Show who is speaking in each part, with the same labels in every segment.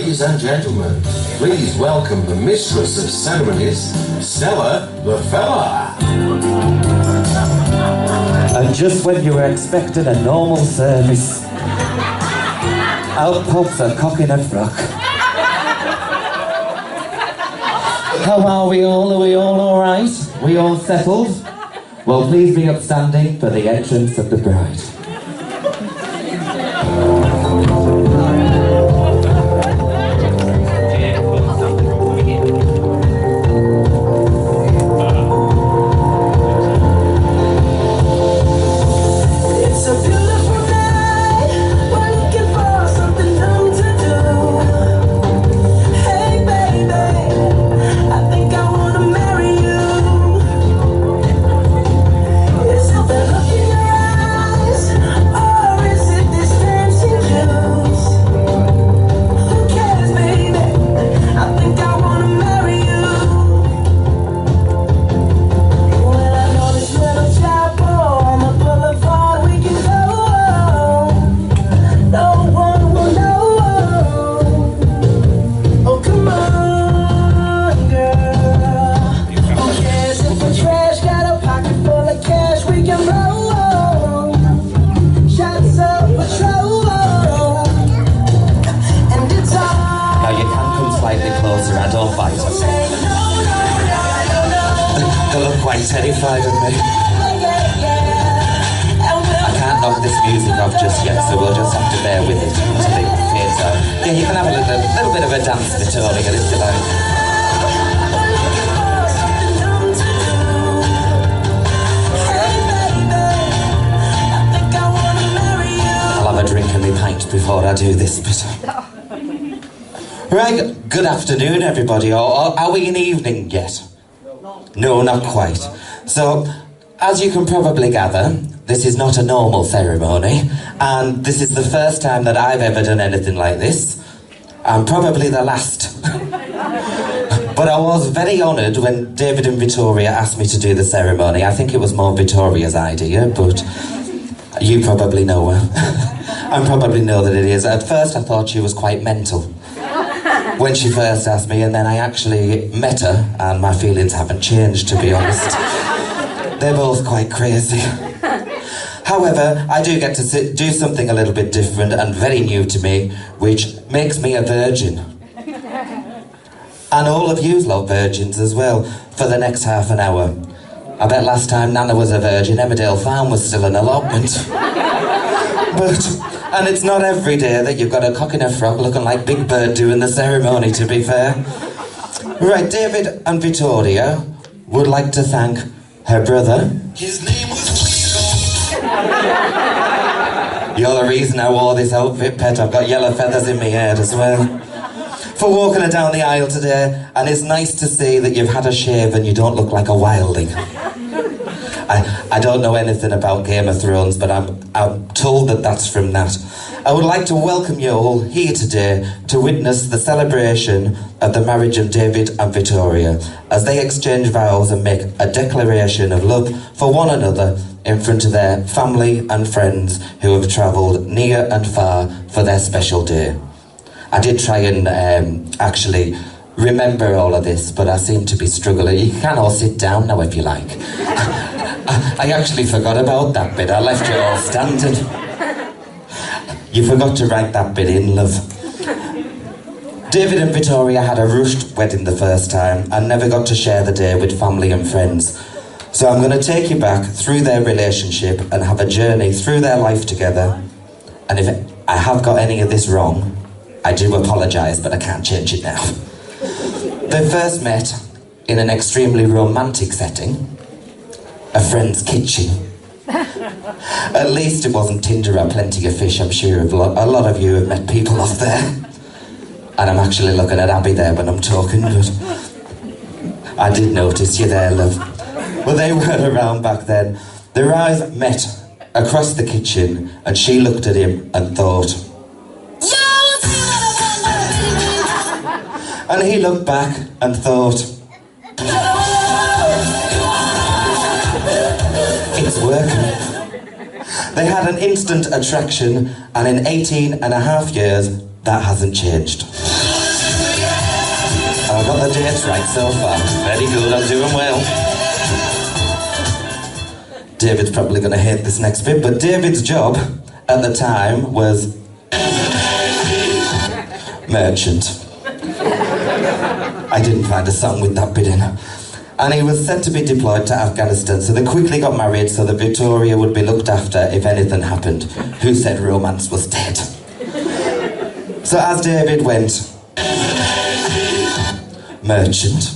Speaker 1: Ladies and gentlemen, please welcome the mistress of ceremonies, Stella the Fella.
Speaker 2: And just when you were expecting a normal service, out pops a cock in a frock. How are we all? Are we all alright? We all settled? Well, please be upstanding for the entrance of the bride. They look quite terrified of me. I can't knock this music off just yet, so we'll just have to bear with it until it fades out. Yeah, you can have a little bit of a dance Victoria, if you like. I'll have a drink of my pint before I do this bit. Right, good afternoon everybody, or are we in evening yet? No, not quite. So, as you can probably gather, this is not a normal ceremony, and this is the first time that I've ever done anything like this, and probably the last. But I was very honoured when David and Victoria asked me to do the ceremony. I think it was more Victoria's idea, but you probably know her. And probably know that it is. At first I thought she was quite mental when she first asked me, and then I actually met her, and my feelings haven't changed, to be honest. They're both quite crazy. However, I do get to do something a little bit different and very new to me, which makes me a virgin. And all of you love virgins as well, for the next half an hour. I bet last time Nana was a virgin, Emmerdale Farm was still an allotment. And it's not every day that you've got a cock in a frock looking like Big Bird doing the ceremony, to be fair. Right, David and Victoria would like to thank her brother. His name was You're the reason I wore this outfit, pet. I've got yellow feathers in my hair as well. For walking her down the aisle today, and it's nice to see that you've had a shave and you don't look like a wilding. I don't know anything about Game of Thrones, but I'm told that that's from that. I would like to welcome you all here today to witness the celebration of the marriage of David and Victoria as they exchange vows and make a declaration of love for one another in front of their family and friends who have travelled near and far for their special day. I did try and actually remember all of this, but I seem to be struggling. You can all sit down now if you like. I actually forgot about that bit. I left you all standing. You forgot to write that bit in, love. David and Victoria had a rushed wedding the first time and never got to share the day with family and friends. So I'm going to take you back through their relationship and have a journey through their life together. And if I have got any of this wrong, I do apologise, but I can't change it now. They first met in an extremely romantic setting, a friend's kitchen. At least it wasn't Tinder or Plenty of Fish. I'm sure a lot of you have met people off there. And I'm actually looking at Abby there when I'm talking, but I did notice you there, love. Well, they weren't around back then. Their eyes met across the kitchen, and she looked at him and thought, and he looked back and thought, it's working. They had an instant attraction, and in 18 and a half years, that hasn't changed. got the dates right so far. Very good, I'm doing well. David's probably going to hate this next bit, but David's job at the time was merchant. I didn't find a song with that bit in. And he was set to be deployed to Afghanistan, so they quickly got married so that Victoria would be looked after if anything happened. Who said romance was dead? So as David went merchant,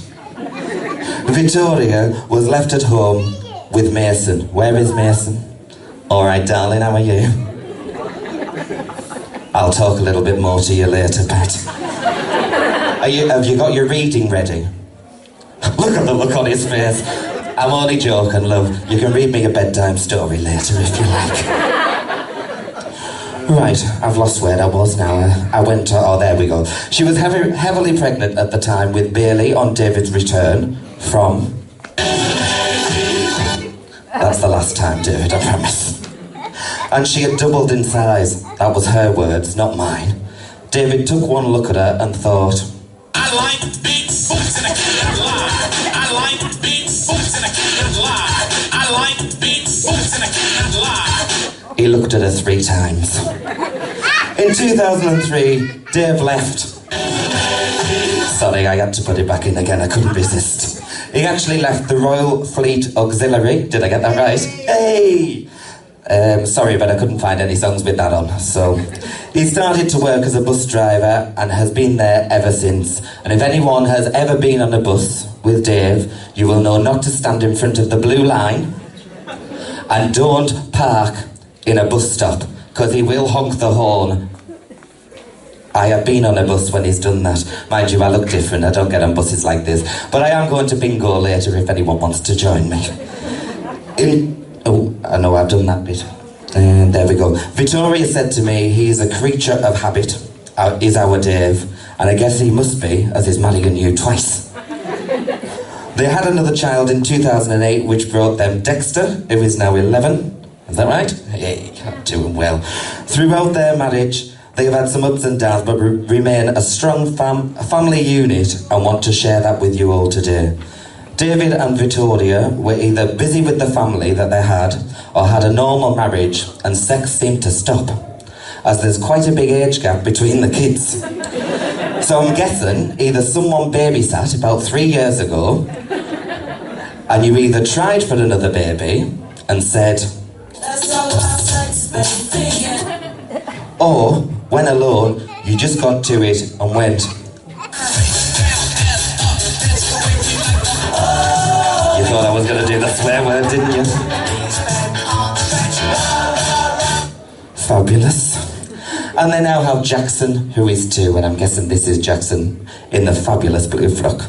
Speaker 2: Victoria was left at home with Mason. Where is Mason? All right, darling, how are you? I'll talk a little bit more to you later, Pat. Have you got your reading ready? Look at the look on his face. I'm only joking, love. You can read me a bedtime story later if you like. Right, I've lost where I was now. I went to... Oh, there we go. She was heavily pregnant at the time with Bailey on David's return from... That's the last time, David, I promise. And she had doubled in size. That was her words, not mine. David took one look at her and thought...
Speaker 3: I like big boots and I cannot lie. I like big boots and I cannot lie. I like big boots and I cannot lie.
Speaker 2: He looked at her 3 times. In 2003, Dave left. Sorry, I had to put it back in again, I couldn't resist. He actually left the Royal Fleet Auxiliary. Did I get that right? Hey! Sorry, but I couldn't find any songs with that on. So he started to work as a bus driver and has been there ever since. And if anyone has ever been on a bus with Dave, you will know not to stand in front of the blue line and don't park in a bus stop, because he will honk the horn. I have been on a bus when he's done that. Mind you, I look different, I don't get on buses like this. But I am going to bingo later if anyone wants to join me. Oh, I know I've done that bit. And there we go. Victoria said to me, he's a creature of habit, is our Dave. And I guess he must be, as he's marrying you twice. They had another child in 2008, which brought them Dexter, who is now 11. Is that right? Hey, I'm doing well. Throughout their marriage, they have had some ups and downs, but remain a strong family unit and want to share that with you all today. David and Victoria were either busy with the family that they had, or had a normal marriage, and sex seemed to stop, as there's quite a big age gap between the kids. So I'm guessing either someone babysat about 3 years ago, and you either tried for another baby and said, or, when alone, you just got to it and went. You thought I was going to do the swear word, didn't you? Fabulous. And they now have Jackson, who is 2, and I'm guessing this is Jackson in the fabulous blue frock.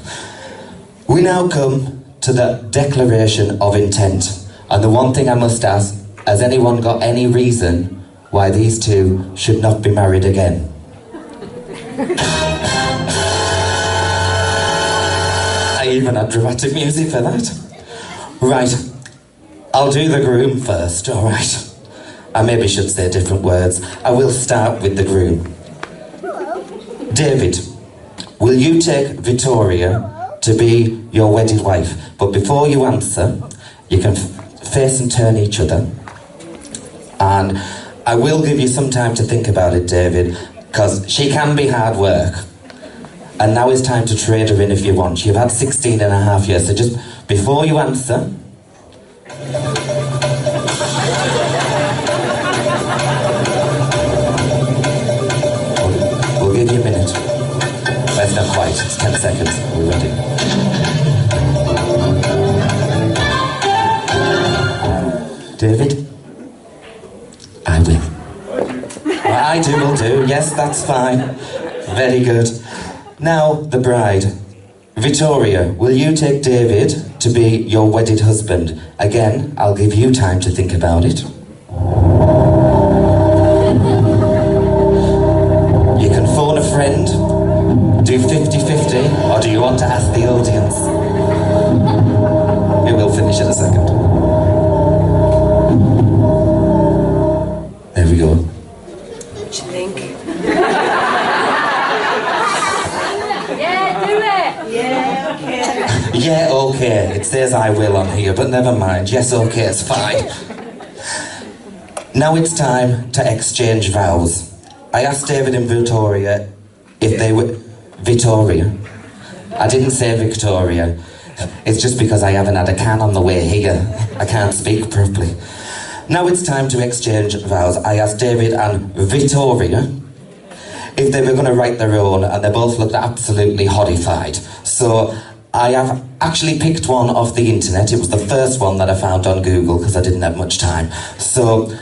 Speaker 2: We now come to the declaration of intent. And the one thing I must ask, has anyone got any reason why these 2 should not be married again? I even had dramatic music for that. Right, I'll do the groom first, alright? I maybe should say different words. I will start with the groom. David, will you take Victoria to be your wedded wife? But before you answer, you can face and turn each other. And I will give you some time to think about it, David, because she can be hard work. And now is time to trade her in if you want. You've had 16 and a half years, so just before you answer... We'll give you a minute. That's not quite, it's 10 seconds. Are we ready? David? I will. I do, will do. Yes, that's fine. Very good. Now, the bride. Victoria, will you take David to be your wedded husband? Again, I'll give you time to think about it. You can phone a friend, do 50-50, or do you want to ask the audience? It will finish in a second. There we go.
Speaker 4: What do you think? Yeah, okay.
Speaker 2: Yeah, okay. It says I will on here, but never mind. Yes, okay, it's fine. Now it's time to exchange vows. I asked David and Victoria if they were... Victoria? I didn't say Victoria. It's just because I haven't had a can on the way here. I can't speak properly. Now it's time to exchange vows. I asked David and Victoria if they were going to write their own, and they both looked absolutely horrified. So I have actually picked one off the internet. It was the first one that I found on Google because I didn't have much time. So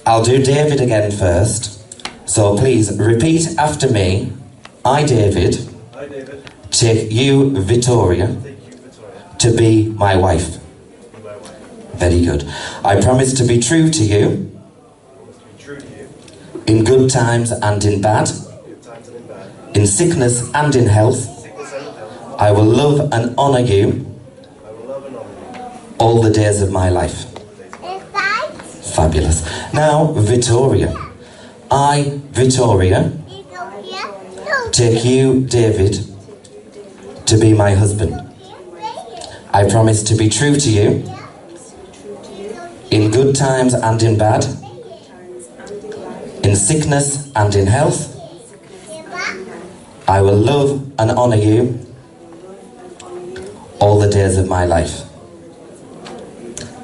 Speaker 2: I'll do David again first. So please repeat after me. I, David, take you, Victoria, to be my wife. Very good. I promise to be true to you in good times and in bad, in sickness and in health. I will love and honour you all the days of my life. Fabulous. Now, Victoria. I, Victoria, take you, David, to be my husband. I promise to be true to you in good times and in bad, in sickness and in health. I will love and honour you all the days of my life.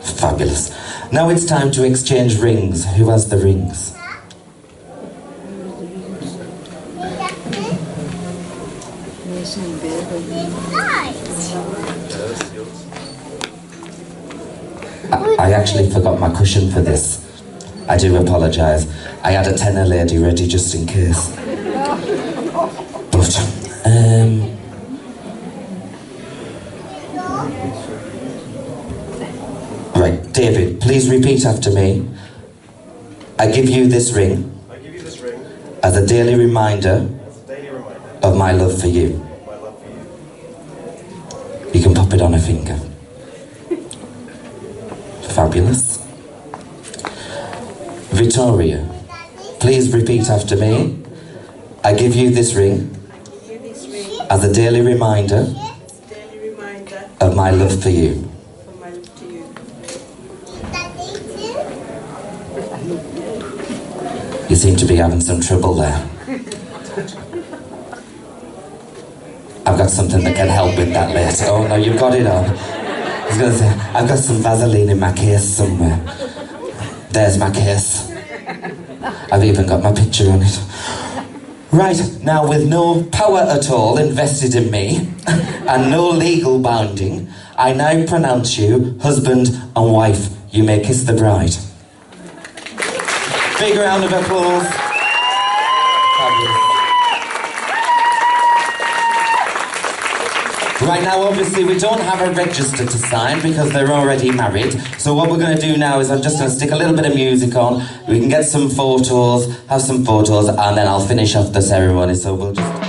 Speaker 2: Fabulous. Now it's time to exchange rings. Who has the rings? I actually forgot my cushion for this. I do apologise. I had a tenner lady ready just in case. But, right, David, please repeat after me. I give you this ring as a daily reminder of my love for you. You can pop it on a finger. Fabulous. Victoria, please repeat after me. I give you this ring as a daily reminder of my love for you. You seem to be having some trouble there. I've got something that can help with that later. Oh no, you've got it on. I was going to say, I've got some Vaseline in my case somewhere. There's my case. I've even got my picture on it. Right, now with no power at all invested in me, and no legal binding, I now pronounce you husband and wife. You may kiss the bride. Big round of applause. Fabulous. Right now, obviously, we don't have a register to sign because they're already married. So what we're going to do now is I'm just going to stick a little bit of music on. We can get some photos, have some photos, and then I'll finish off the ceremony. So we'll just...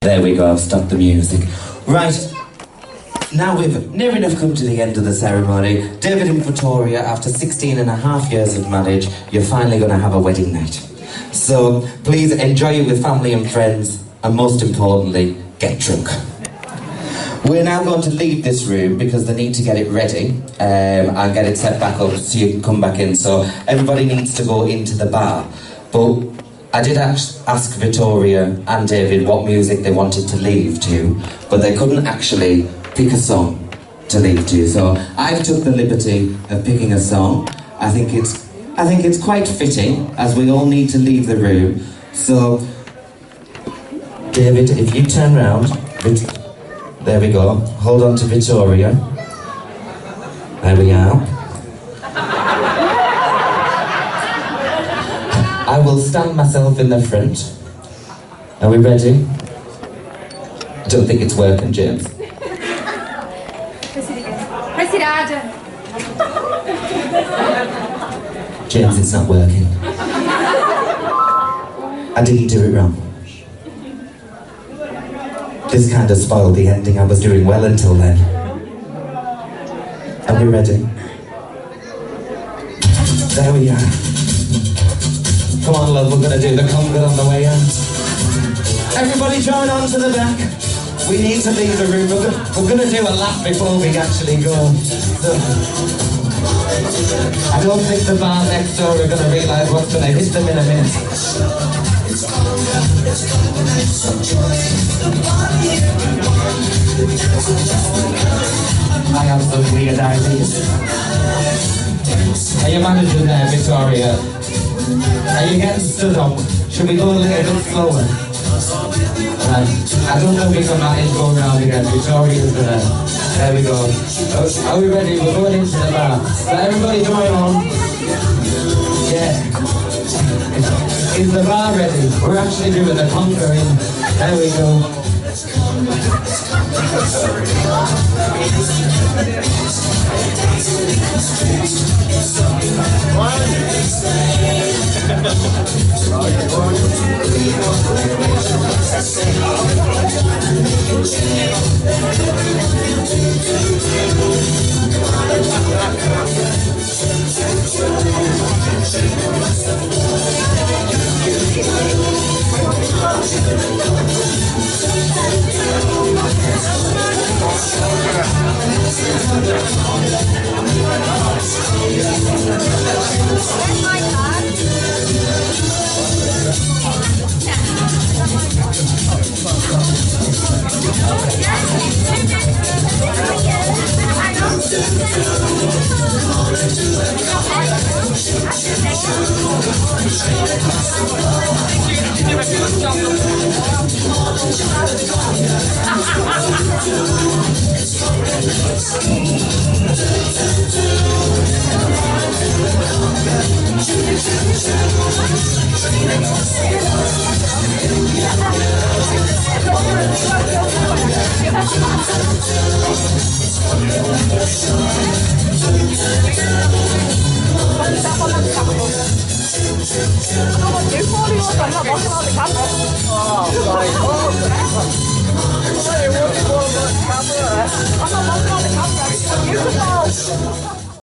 Speaker 2: There we go, I've stopped the music. Right, now we've near enough come to the end of the ceremony. David and Victoria, after 16 and a half years of marriage, you're finally going to have a wedding night. So please enjoy it with family and friends, and most importantly, get drunk. We're now going to leave this room because they need to get it ready and get it set back up so you can come back in. So everybody needs to go into the bar. But I did ask Victoria and David what music they wanted to leave to, but they couldn't actually pick a song to leave to. So I've took the liberty of picking a song. I think it's quite fitting, as we all need to leave the room. So, David, if you turn round, there we go. Hold on to Victoria. There we are. I will stand myself in the front. Are we ready? I don't think it's working, James. James, it's not working. I didn't do it wrong. This kind of spoiled the ending. I was doing well until then. Are we ready? There we are. Come on, love, we're gonna do the conga on the way out. Everybody join on to the back. We need to leave the room. We're gonna do a lap before we actually go. So, I don't think the bar next door are gonna realise what's gonna hit them in a minute. I have some weird ideas. Are you managing there, Victoria? Are you getting stood up? Should we go a little bit slower? Right. I don't know if we can manage going around again. Victoria's gonna... There we go. Are we ready? We're going into the bar. So everybody join on. Yeah. Is the bar ready? We're actually doing the conquering. There we go.
Speaker 4: Oh,